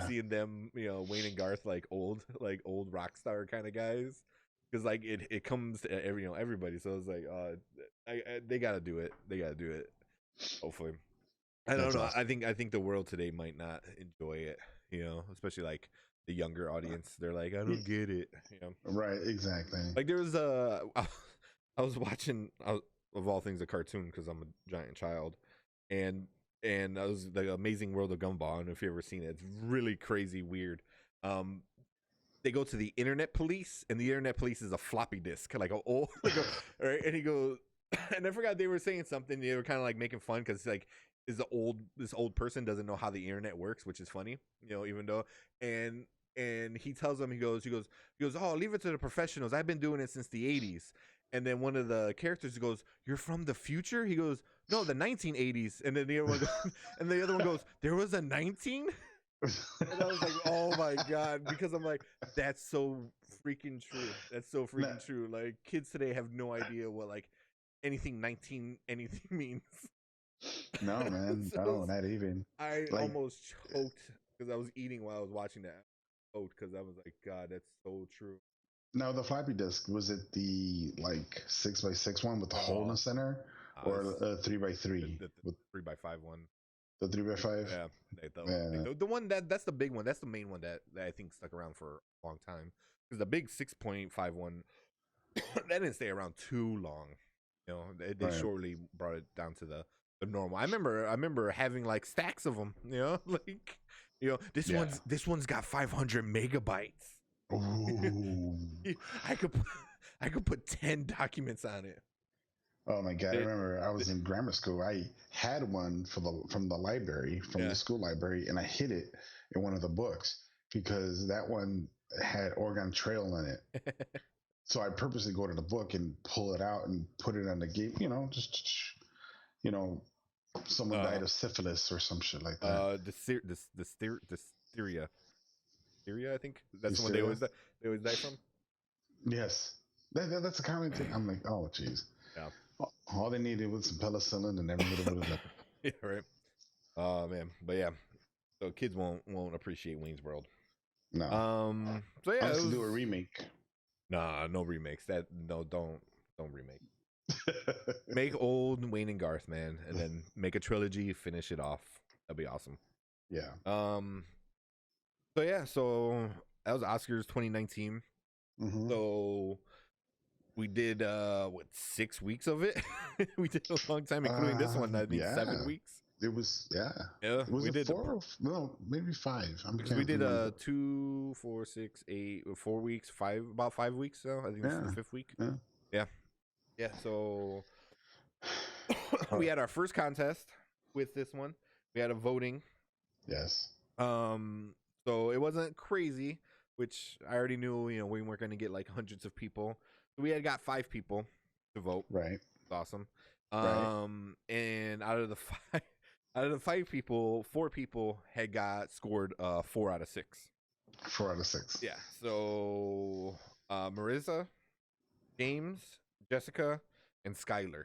[SPEAKER 1] Seeing them, Wayne and Garth like old rock star kind of guys. Because like it comes to everybody. So it's like, they gotta do it. They gotta do it. Hopefully. I don't know. Awesome. I think the world today might not enjoy it. Especially like the younger audience. They're like, I don't get it.
[SPEAKER 5] Right. Exactly.
[SPEAKER 1] Like there was I was watching. Of all things, a cartoon, because I'm a giant child, and that was the Amazing World of Gumball. I don't know if you've ever seen it. It's really crazy weird. They go to the internet police, and the internet police is a floppy disk, like right? And he goes, and I forgot they were saying something. They were kind of like making fun because like this old person doesn't know how the internet works, which is funny, even though and he tells them, he goes, oh, leave it to the professionals. I've been doing it since the 80s. And then one of the characters goes, "You're from the future?" He goes, "No, the 1980s." And then the other one goes, "There was a 19?" And I was like, "Oh my god!" Because I'm like, that's so freaking true. That's so freaking true. Like kids today have no idea what like anything 19 anything means.
[SPEAKER 5] No, man.
[SPEAKER 1] So
[SPEAKER 5] No, not even.
[SPEAKER 1] I
[SPEAKER 5] Like,
[SPEAKER 1] almost choked because I was eating while I was watching that. Choked because I was like, God, that's so true.
[SPEAKER 5] now the floppy disk, was it the like 6x6 one with the hole in
[SPEAKER 1] No,
[SPEAKER 5] the center, or
[SPEAKER 1] it's
[SPEAKER 5] a 3x3
[SPEAKER 1] the
[SPEAKER 5] with
[SPEAKER 1] 3x5 one.
[SPEAKER 5] the 3x5?
[SPEAKER 1] Yeah,
[SPEAKER 5] Yeah.
[SPEAKER 1] the one that's the big one. That's the main one that I think stuck around for a long time. Because the big 6.5 one, that didn't stay around too long. You know, they
[SPEAKER 5] Right.
[SPEAKER 1] shortly brought it down to the normal. I remember having like stacks of them. You know, like
[SPEAKER 5] Yeah.
[SPEAKER 1] this one's got 500 megabytes.
[SPEAKER 5] Ooh.
[SPEAKER 1] I could put 10 documents on it.
[SPEAKER 5] Oh my God! I
[SPEAKER 1] It-
[SPEAKER 5] remember I was in grammar school. I had one from the library, from
[SPEAKER 1] Yeah.
[SPEAKER 5] the school library, and I hid it in one of the books because that one had Oregon Trail in it. So I purposely go to the book and pull it out and put it on the game. You know, someone died of syphilis or some shit like that.
[SPEAKER 1] The Syria, I think that's the one
[SPEAKER 5] Hysteria?
[SPEAKER 1] they always die from.
[SPEAKER 5] Yes, that's a common thing. I'm like, oh, jeez.
[SPEAKER 1] Yeah.
[SPEAKER 5] All they needed was some penicillin, and everybody would have lived.
[SPEAKER 1] Yeah, right. Oh man, but yeah, so kids won't appreciate Wayne's World.
[SPEAKER 5] No,
[SPEAKER 1] So yeah,
[SPEAKER 5] unless you do a remake.
[SPEAKER 1] Nah, no remakes. Don't remake. Make old Wayne and Garth, man, and then make a trilogy, finish it off. That'd be awesome.
[SPEAKER 5] Yeah.
[SPEAKER 1] So yeah, so that was Oscars 2019.
[SPEAKER 5] Mm-hmm.
[SPEAKER 1] So we did 6 weeks of it. We did a long time, including this one. I think 7 weeks.
[SPEAKER 5] It was
[SPEAKER 1] Yeah,
[SPEAKER 5] Was
[SPEAKER 1] we
[SPEAKER 5] it
[SPEAKER 1] did
[SPEAKER 5] 4? No, maybe 5.
[SPEAKER 1] because we did 2, 4, 6, 8, 4 weeks, about 5 weeks. So I think this is the 5th week. Yeah. So we had our first contest with this one. We had a voting.
[SPEAKER 5] Yes.
[SPEAKER 1] So it wasn't crazy, which I already knew. We weren't going to get like hundreds of people. So we had got 5 people to vote.
[SPEAKER 5] Right.
[SPEAKER 1] It's awesome.
[SPEAKER 5] Right.
[SPEAKER 1] And out of the 5 people, 4 people had got scored 4 out of 6.
[SPEAKER 5] 4 out of 6.
[SPEAKER 1] Yeah. So Marissa, James, Jessica, and Skylar.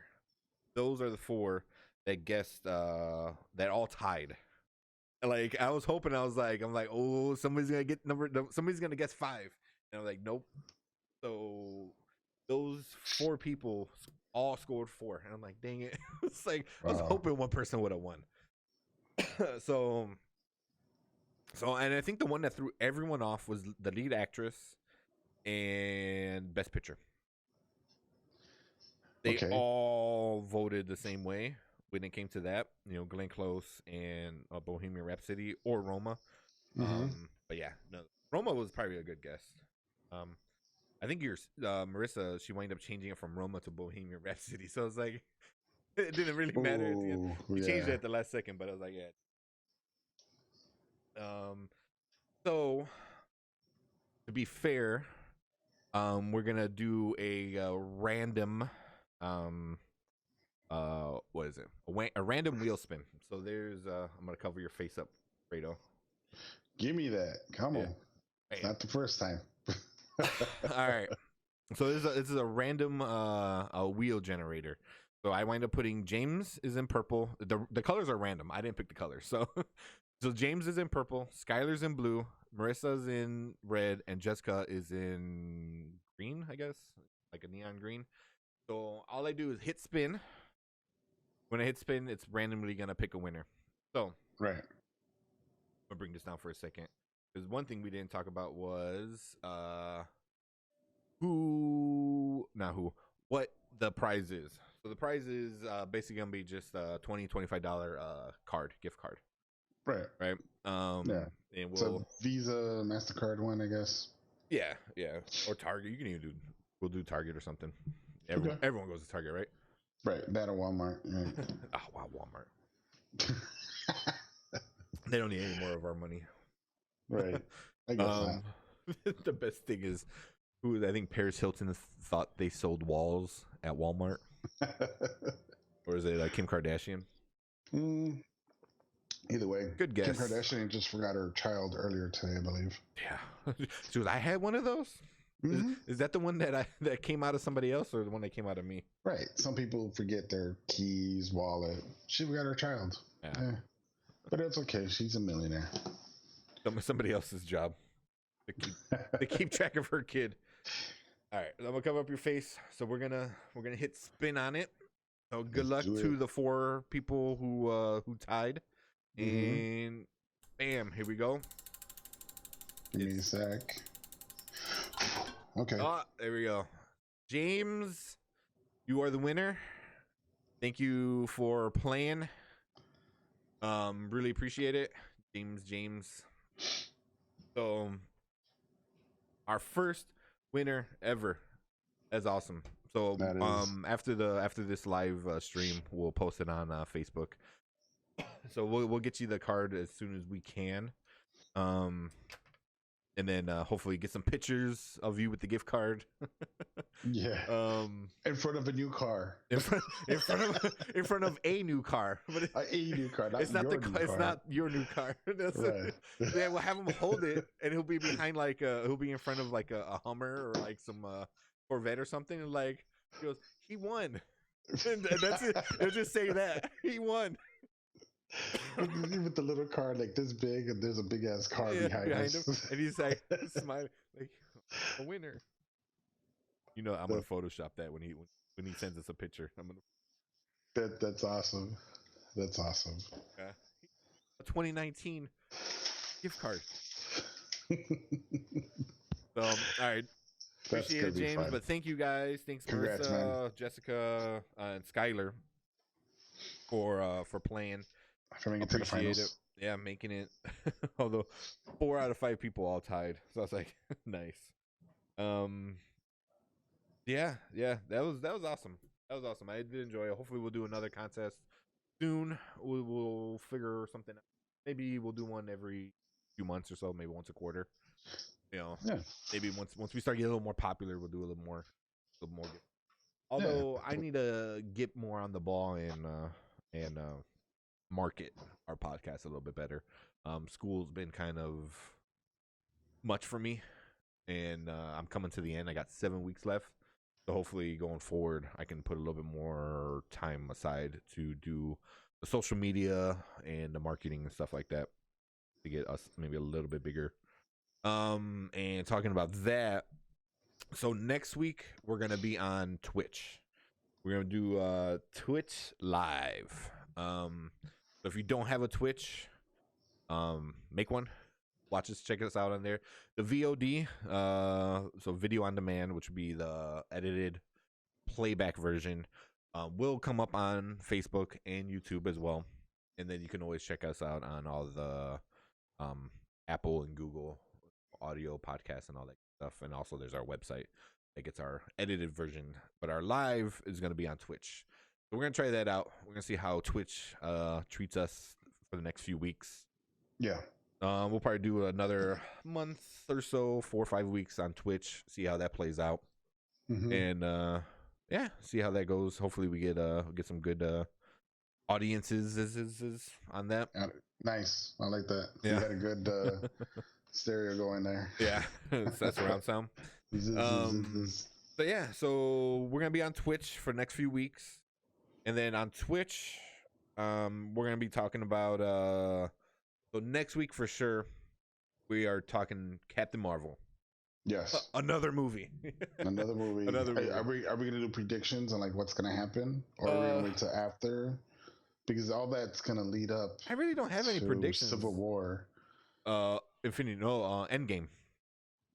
[SPEAKER 1] Those are the 4 that guessed that all tied. Like I was hoping, I'm like, oh, somebody's gonna guess 5. And I'm like, nope. So those 4 people all scored 4, and I'm like, dang it. It's like I was hoping one person would have won. so and I think the one that threw everyone off was the lead actress and best picture. They all voted the same way when it came to that. Glenn Close and Bohemian Rhapsody or Roma.
[SPEAKER 5] Mm-hmm.
[SPEAKER 1] But yeah, no, Roma was probably a good guess. I think Marissa, she wound up changing it from Roma to Bohemian Rhapsody. So I was like, it didn't really matter. She changed it at the last second, but I was like, yeah. So to be fair, we're gonna do a random what is it? A random wheel spin. So there's I'm gonna cover your face up, Fredo.
[SPEAKER 5] Give me that. Come on.
[SPEAKER 1] Bam.
[SPEAKER 5] Not the first time.
[SPEAKER 1] All right. So this is a random a wheel generator. So I wind up putting James is in purple. The colors are random. I didn't pick the colors. So James is in purple, Skylar's in blue, Marissa's in red, and Jessica is in green, I guess, like a neon green. So all I do is hit spin. When I hit spin, it's randomly gonna pick a winner. So
[SPEAKER 5] Right.
[SPEAKER 1] I'm gonna bring this down for a second. Because one thing we didn't talk about was what the prize is. So the prize is basically gonna be just a $25 gift card.
[SPEAKER 5] Right.
[SPEAKER 1] Right.
[SPEAKER 5] Yeah.
[SPEAKER 1] And
[SPEAKER 5] So Visa, MasterCard one, I guess.
[SPEAKER 1] Yeah. Or Target. You can even we'll do Target or something. Everyone goes to Target, right?
[SPEAKER 5] Right. That or Walmart. Right.
[SPEAKER 1] Oh wow, Walmart. They don't need any more of our money.
[SPEAKER 5] Right. I guess not.
[SPEAKER 1] The best thing is I think Paris Hilton thought they sold walls at Walmart. Or is it Kim Kardashian?
[SPEAKER 5] Either way.
[SPEAKER 1] Good guess.
[SPEAKER 5] Kim Kardashian just forgot her child earlier today, I believe.
[SPEAKER 1] Yeah. She goes, I had one of those? Is that the one that came out of somebody else, or the one that came out of me?
[SPEAKER 5] Right. Some people forget their keys, wallet. She got her child.
[SPEAKER 1] Yeah.
[SPEAKER 5] But it's okay. She's a millionaire.
[SPEAKER 1] Somebody else's job to keep track of her kid. All right, I'm gonna cover up your face. So we're gonna hit spin on it. So good luck to the 4 people who tied. And bam, here we go.
[SPEAKER 5] Give me a sec. Okay.
[SPEAKER 1] Oh, there we go. James, you are the winner. Thank you for playing. Really appreciate it. James. So our first winner ever. That's awesome. So after this live stream, we'll post it on Facebook. So we'll get you the card as soon as we can. And then hopefully get some pictures of you with the gift card.
[SPEAKER 5] Yeah. In front of a new car.
[SPEAKER 1] In front of a new car. But
[SPEAKER 5] a new car.
[SPEAKER 1] It's not your new car.
[SPEAKER 5] Right.
[SPEAKER 1] Yeah, we'll have him hold it, and he'll be behind he'll be in front of like a Hummer or like some Corvette or something, and like he goes, he won. And that's it. He'll just say that he won.
[SPEAKER 5] With the little car like this big, and there's a big ass car behind us.
[SPEAKER 1] him, and he's like smiling, like a winner. You know, I'm gonna Photoshop that when he sends us a picture.
[SPEAKER 5] That's awesome. That's awesome.
[SPEAKER 1] Yeah. A 2019 gift card. So, all right. Appreciate it, James. Fun. But thank you guys. Thanks,
[SPEAKER 5] Congrats,
[SPEAKER 1] Marissa,
[SPEAKER 5] man.
[SPEAKER 1] Jessica, and Skylar for playing.
[SPEAKER 5] For making it to the finals.
[SPEAKER 1] It. Yeah, making it. Although 4 out of 5 people all tied, so I was like, nice. Yeah, that was awesome. That was awesome. I did enjoy it. Hopefully, we'll do another contest soon. We'll figure something out. Maybe we'll do one every few months or so. Maybe once a quarter. You know, maybe once we start getting a little more popular, we'll do a little more. Although I need to get more on the ball and market our podcast a little bit better. School's been kind of much for me, and I'm coming to the end. I got 7 weeks left, so hopefully going forward I can put a little bit more time aside to do the social media and the marketing and stuff like that to get us maybe a little bit bigger. And talking about that, so next week we're gonna be on Twitch. We're gonna do Twitch live. So if you don't have a Twitch, make one. Watch us, check us out on there. The VOD, so video on demand, which would be the edited playback version, will come up on Facebook and YouTube as well. And then you can always check us out on all the Apple and Google audio podcasts and all that stuff. And also there's our website that gets our edited version. But our live is going to be on Twitch. So we're going to try that out. We're going to see how Twitch treats us for the next few weeks.
[SPEAKER 5] Yeah.
[SPEAKER 1] We'll probably do another month or so, 4 or 5 weeks on Twitch, see how that plays out. And see how that goes. Hopefully we get some good audiences on that.
[SPEAKER 5] Nice. I like that.
[SPEAKER 1] Yeah.
[SPEAKER 5] You got a good stereo going there.
[SPEAKER 1] Yeah. That's surround sound. So yeah, so we're gonna be on Twitch for the next few weeks. And then on Twitch, we're gonna be talking about so next week for sure we are talking Captain Marvel.
[SPEAKER 5] Yes.
[SPEAKER 1] Another movie.
[SPEAKER 5] Another movie. Are we gonna do predictions on like what's gonna happen, or are we gonna wait till after? Because all that's gonna lead up.
[SPEAKER 1] I really don't have any predictions.
[SPEAKER 5] Civil War.
[SPEAKER 1] Infinity. No. Endgame.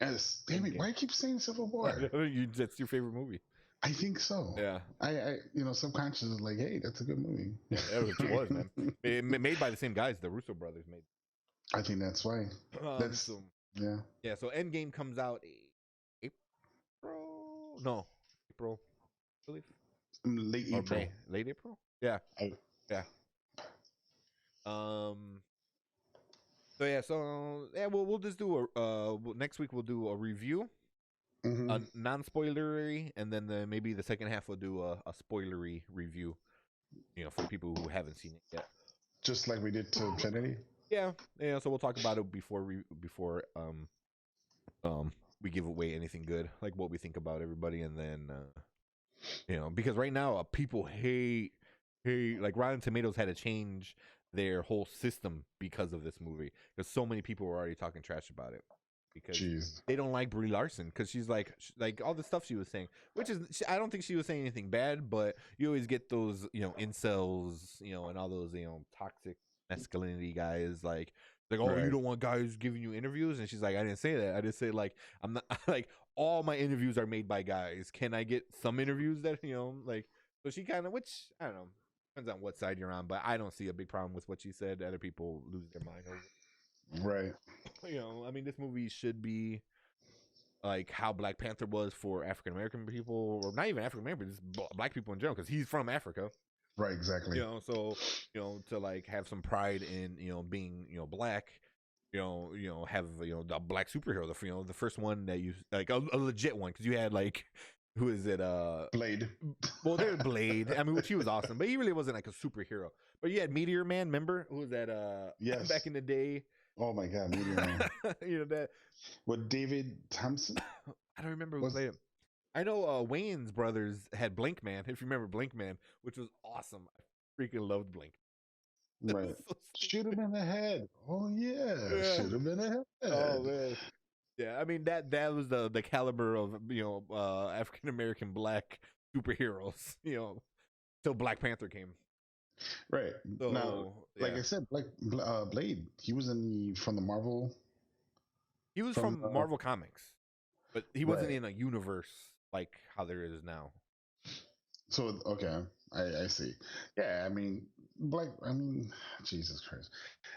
[SPEAKER 5] Yes. Damn it! Why do you keep saying Civil War?
[SPEAKER 1] That's your favorite movie.
[SPEAKER 5] I think so.
[SPEAKER 1] Yeah.
[SPEAKER 5] I subconsciously like, hey, that's a good movie.
[SPEAKER 1] Yeah, it was, man. Made by the same guys, the Russo brothers made.
[SPEAKER 5] I think that's why. Yeah.
[SPEAKER 1] Yeah. So Endgame comes out April. I believe.
[SPEAKER 5] Late April.
[SPEAKER 1] Late April. Yeah. Yeah. We'll just do next week. We'll do a review. A non-spoilery, and then maybe the second half we'll do a spoilery review, for people who haven't seen it yet.
[SPEAKER 5] Just like we did to Infinity?
[SPEAKER 1] Yeah, so we'll talk about it before we give away anything good, like what we think about everybody, and then because right now people hate like Rotten Tomatoes had to change their whole system because of this movie, because so many people were already talking trash about it because
[SPEAKER 5] Jeez.
[SPEAKER 1] they don't like Brie Larson because she's like all the stuff she was saying, which is I don't think she was saying anything bad, but you always get those incels, and all those toxic masculinity guys like oh, you
[SPEAKER 5] Right.
[SPEAKER 1] don't want guys giving you interviews, and she's like, I didn't say that. I just say like I'm not like all my interviews are made by guys. Can I get some interviews that like? So she kind of, which I don't know, depends on what side you're on, but I don't see a big problem with what she said. Other people lose their mind over.
[SPEAKER 5] Right.
[SPEAKER 1] I mean, this movie should be like how Black Panther was for African American people, or not even African American, just black people in general, because he's from Africa.
[SPEAKER 5] Right. Exactly.
[SPEAKER 1] So to like have some pride in being black, have the black superhero, the first one that you like a legit one, because you had like who is it
[SPEAKER 5] Blade.
[SPEAKER 1] well, there's Blade. I mean, which he was awesome, but he really wasn't like a superhero. But you had Meteor Man, remember who was that?
[SPEAKER 5] Yes.
[SPEAKER 1] Back in the day.
[SPEAKER 5] Oh my God, Meteor Man.
[SPEAKER 1] That.
[SPEAKER 5] With David Thompson.
[SPEAKER 1] I don't remember who played him. I know Wayne's brothers had Blink Man, if you remember Blink Man, which was awesome. I freaking loved Blink.
[SPEAKER 5] Right.
[SPEAKER 1] So
[SPEAKER 5] Shoot him in the head. Oh yeah. Shoot him in the head.
[SPEAKER 1] Oh man. Yeah, I mean that was the caliber of African American black superheroes, till Black Panther came.
[SPEAKER 5] Right.
[SPEAKER 1] So,
[SPEAKER 5] now, like I said, Blade. He was from the Marvel.
[SPEAKER 1] He was from Marvel Comics, but he wasn't in a universe like how there is now.
[SPEAKER 5] So okay, I see. Yeah, I mean, Jesus Christ,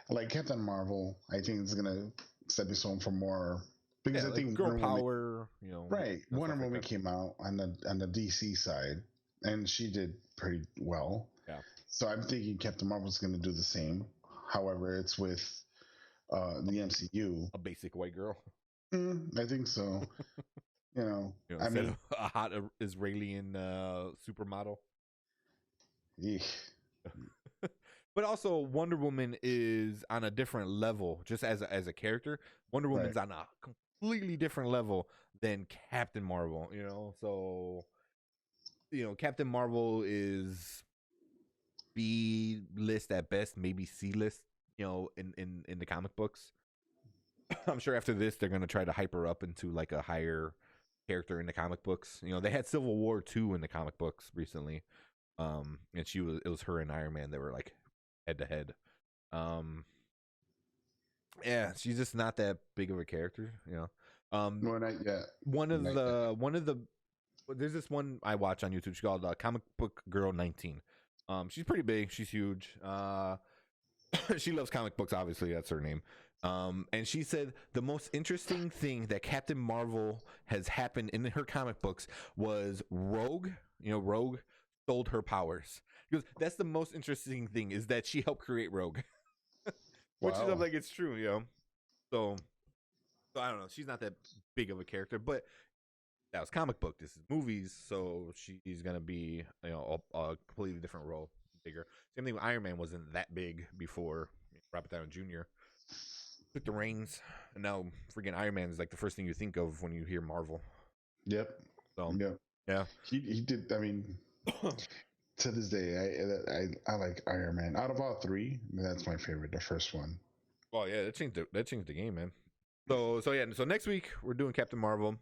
[SPEAKER 5] like Captain Marvel. I think it's gonna set the tone for more because I
[SPEAKER 1] like
[SPEAKER 5] think
[SPEAKER 1] girl power.
[SPEAKER 5] Right. Wonder Woman came out on the DC side, and she did pretty well.
[SPEAKER 1] Yeah.
[SPEAKER 5] So I'm thinking Captain Marvel's going to do the same. However, it's with the MCU.
[SPEAKER 1] A basic white girl.
[SPEAKER 5] I think so. I mean,
[SPEAKER 1] a hot Israeli supermodel. But also, Wonder Woman is on a different level, just as a character. Wonder Woman's on a completely different level than Captain Marvel. So Captain Marvel is B list at best, maybe C list, in the comic books. I'm sure after this they're gonna try to hype her up into like a higher character in the comic books. They had Civil War 2 in the comic books recently. And it was her and Iron Man that were like head to head. Yeah, she's just not that big of a character,
[SPEAKER 5] not yet.
[SPEAKER 1] One of the there's this one I watch on YouTube. She's called Comic Book Girl 19. She's pretty big. She's huge. She loves comic books. Obviously, that's her name. And she said the most interesting thing that Captain Marvel has happened in her comic books was Rogue. Rogue stole her powers. Because that's the most interesting thing, is that she helped create Rogue. Which is like, it's true, So I don't know. She's not that big of a character, but that was comic book. This is movies, so she's gonna be a completely different role, bigger. Same thing with Iron Man, wasn't that big before Robert Downey Jr. took the reins, and now freaking Iron Man is like the first thing you think of when you hear Marvel.
[SPEAKER 5] Yep.
[SPEAKER 1] So
[SPEAKER 5] yeah, he did. I mean, to this day, I like Iron Man. Out of all three, that's my favorite. The first one.
[SPEAKER 1] Well, yeah, that changed the game, man. So next week we're doing Captain Marvel.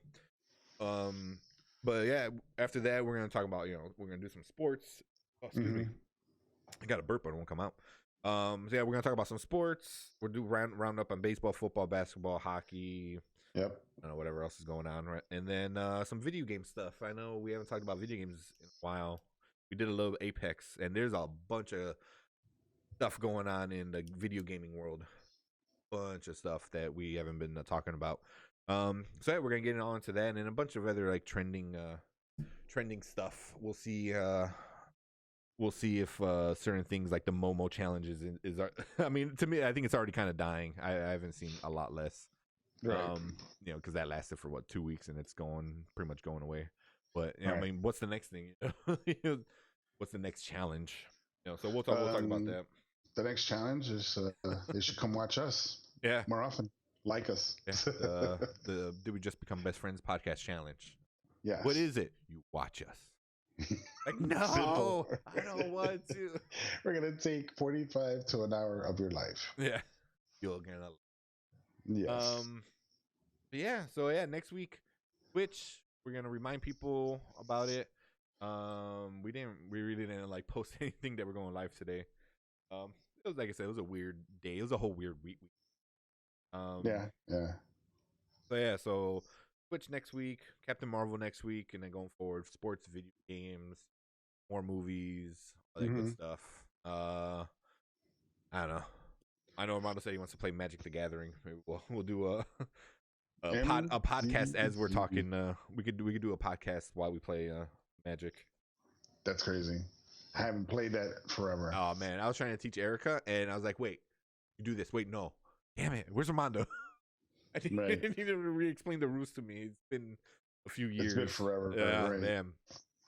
[SPEAKER 1] But yeah, after that we're gonna talk about we're gonna do some sports. Oh, excuse me, I got a burp, but it won't come out. So yeah, we're gonna talk about some sports. We'll do round up on baseball, football, basketball, hockey.
[SPEAKER 5] Yep.
[SPEAKER 1] I don't know, whatever else is going on, right? And then some video game stuff. I know we haven't talked about video games in a while. We did a little Apex, and there's a bunch of stuff going on in the video gaming world. Bunch of stuff that we haven't been talking about. So yeah, we're gonna get on to that and a bunch of other like trending stuff. We'll see if certain things like the Momo challenges is I mean, to me, I think it's already kind of dying. I haven't seen a lot less,
[SPEAKER 5] right.
[SPEAKER 1] Because that lasted for 2 weeks and it's pretty much going away. But
[SPEAKER 5] right.
[SPEAKER 1] I mean, what's the next thing? What's the next challenge? So we'll talk about that.
[SPEAKER 5] The next challenge is they should come watch us.
[SPEAKER 1] Yeah,
[SPEAKER 5] more often. Like us.
[SPEAKER 1] Yeah, the Did We Just Become Best Friends podcast challenge.
[SPEAKER 5] Yes.
[SPEAKER 1] What is it? You watch us. Like, no,
[SPEAKER 5] Simple.
[SPEAKER 1] I don't want to.
[SPEAKER 5] We're gonna take 45 to an hour of your life.
[SPEAKER 1] Yeah, you're gonna.
[SPEAKER 5] Yes.
[SPEAKER 1] But yeah. So yeah, next week, Twitch. We're gonna remind people about it. We really didn't like post anything that we're going live today. It was like I said, it was a weird day. It was a whole weird week.
[SPEAKER 5] Yeah.
[SPEAKER 1] So yeah, so Twitch next week, Captain Marvel next week, and then going forward, sports, video games, more movies, all that good stuff. I don't know. I know Armando said he wants to play Magic the Gathering. Maybe we'll do a podcast as we're talking. We could do a podcast while we play Magic.
[SPEAKER 5] That's crazy. I haven't played that forever.
[SPEAKER 1] Oh man, I was trying to teach Erica, and I was like, "Wait, you do this? Wait, no, damn it, where's Armando?" I need to re-explain the rules to me. It's been a few years.
[SPEAKER 5] It's been forever.
[SPEAKER 1] Yeah,
[SPEAKER 5] right.
[SPEAKER 1] damn.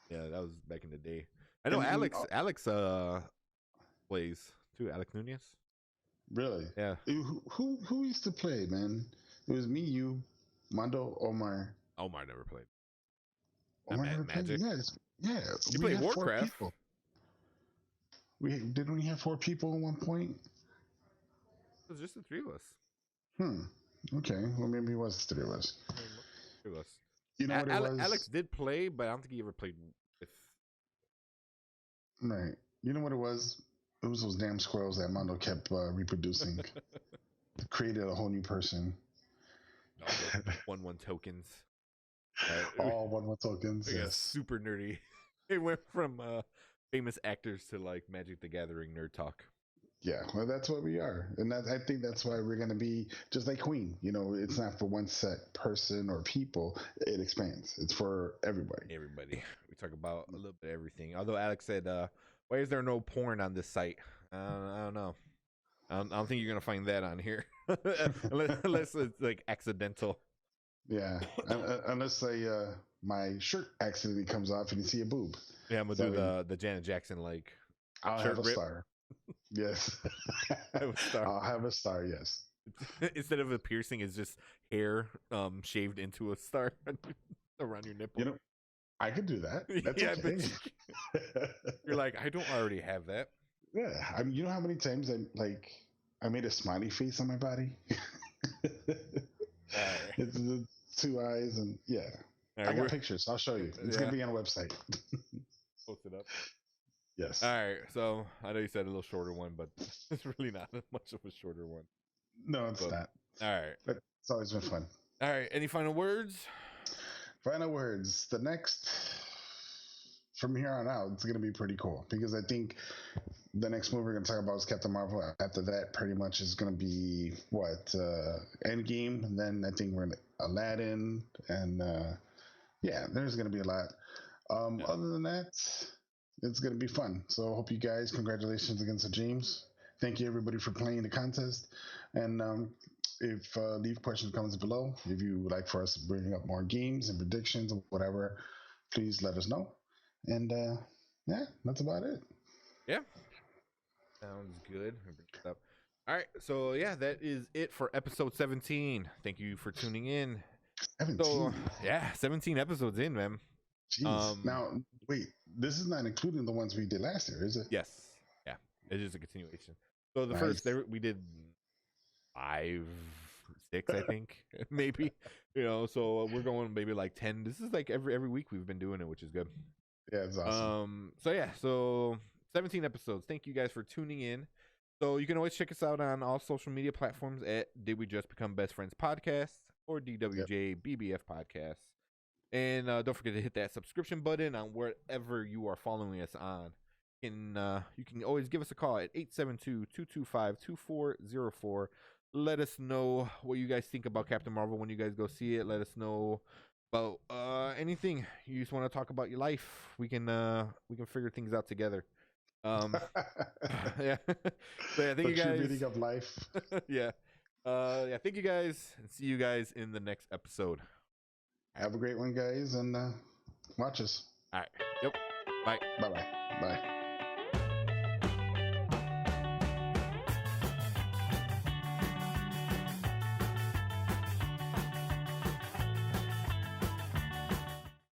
[SPEAKER 1] Yeah, that was back in the day. I know Alex plays too. Alex Nunez.
[SPEAKER 5] Really?
[SPEAKER 1] Yeah.
[SPEAKER 5] Who used to play, man? It was me, you, Mondo, Omar.
[SPEAKER 1] Omar never played.
[SPEAKER 5] Omar never played?
[SPEAKER 1] Magic.
[SPEAKER 5] Yeah.
[SPEAKER 1] You played Warcraft.
[SPEAKER 5] Didn't we have 4 people at one point?
[SPEAKER 1] It was just the 3 of us.
[SPEAKER 5] Okay. Well, maybe it was 3 of us.
[SPEAKER 1] 3 of us.
[SPEAKER 5] You know what it was?
[SPEAKER 1] Alex did play, but I don't think he ever played with.
[SPEAKER 5] Right. You know what it was? It was those damn squirrels that Mondo kept reproducing. Created a whole new person.
[SPEAKER 1] No, 1/1 tokens.
[SPEAKER 5] All 1/1 tokens.
[SPEAKER 1] Yeah,
[SPEAKER 5] Yes.
[SPEAKER 1] super nerdy. It went from famous actors to like Magic the Gathering nerd talk.
[SPEAKER 5] Yeah, well, that's what we are, and I think that's why we're gonna be just like Queen. You know, it's not for one set person or people. It expands. It's for everybody.
[SPEAKER 1] Everybody. We talk about a little bit of everything. Although Alex said, "Why is there no porn on this site?" I don't know. I don't think you're gonna find that on here, unless it's like accidental.
[SPEAKER 5] Yeah, unless my shirt accidentally comes off and you see a boob.
[SPEAKER 1] Yeah, I'm gonna do the Janet Jackson like.
[SPEAKER 5] I'll have a star. Yes. I'll have a star. Yes.
[SPEAKER 1] Instead of a piercing, it's just hair shaved into a star around your nipple.
[SPEAKER 5] You know, I could do that. That's
[SPEAKER 1] Yeah,
[SPEAKER 5] okay.
[SPEAKER 1] You're like, I don't already have that.
[SPEAKER 5] Yeah, I mean, you know how many times I made a smiley face on my body. It's the 2 eyes and yeah.
[SPEAKER 1] Right,
[SPEAKER 5] I got pictures. I'll show you. It's gonna be on a website.
[SPEAKER 1] Post it up.
[SPEAKER 5] Yes.
[SPEAKER 1] All right. So I know you said a little shorter one, but it's really not much of a shorter one.
[SPEAKER 5] No, it's not.
[SPEAKER 1] All right.
[SPEAKER 5] But it's always been fun.
[SPEAKER 1] All right. Any final words?
[SPEAKER 5] Final words. The next, from here on out, it's going to be pretty cool because I think the next movie we're going to talk about is Captain Marvel. After that, pretty much is going to be Endgame, and then I think we're in Aladdin, and yeah, there's going to be a lot. Other than that, it's going to be fun. So I hope you guys, congratulations against the James. Thank you everybody for playing the contest. And if leave questions, comments below. If you would like for us to bring up more games and predictions or whatever, please let us know. And yeah, that's about it.
[SPEAKER 1] Yeah. Sounds good. All right. So yeah, that is it for episode 17. Thank you for tuning in.
[SPEAKER 5] 17.
[SPEAKER 1] So yeah, 17 episodes in, man.
[SPEAKER 5] Jeez. Now, wait, this is not including the ones we did last year, is it?
[SPEAKER 1] Yes. Yeah. It is a continuation. So the first we did 5, 6, I think, maybe. You know, so we're going maybe like 10. This is like every week we've been doing it, which is good.
[SPEAKER 5] Yeah, it's awesome.
[SPEAKER 1] So yeah, so 17 episodes. Thank you guys for tuning in. So you can always check us out on all social media platforms at Did We Just Become Best Friends Podcast or DWJBBF Podcast. And don't forget to hit that subscription button on wherever you are following us on. And you can always give us a call at 872-225-2404. Let us know what you guys think about Captain Marvel when you guys go see it. Let us know about anything you just want to talk about your life. We can figure things out together. Yeah. So yeah, thank you guys.
[SPEAKER 5] Reading of life.
[SPEAKER 1] Yeah. Yeah. Thank you guys, and see you guys in the next episode.
[SPEAKER 5] Have a great one, guys, and watch us.
[SPEAKER 1] All right. Yep. Bye.
[SPEAKER 5] Bye-bye. Bye.